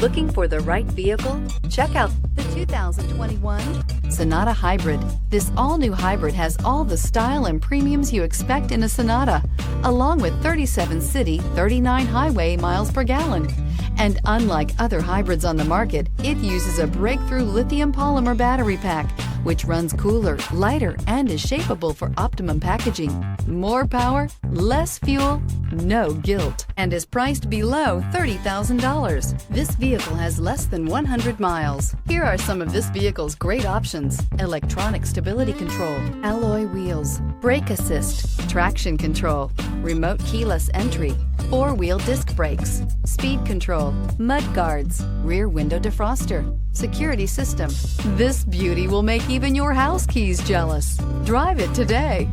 Looking for the right vehicle? Check out the 2021 Sonata Hybrid. This all-new hybrid has all the style and premiums you expect in a Sonata, along with 37 city, 39 highway miles per gallon. And unlike other hybrids on the market, it uses a breakthrough lithium polymer battery pack, which runs cooler, lighter, and is shapeable for optimum packaging. More power, less fuel, no guilt, and is priced below $30,000. This vehicle has less than 100 miles. Here are some of this vehicle's great options: electronic stability control, alloy wheels, brake assist, traction control, remote keyless entry, four-wheel disc brakes, speed control, mud guards, rear window defroster, security system. This beauty will make even your house keys jealous. Drive it today.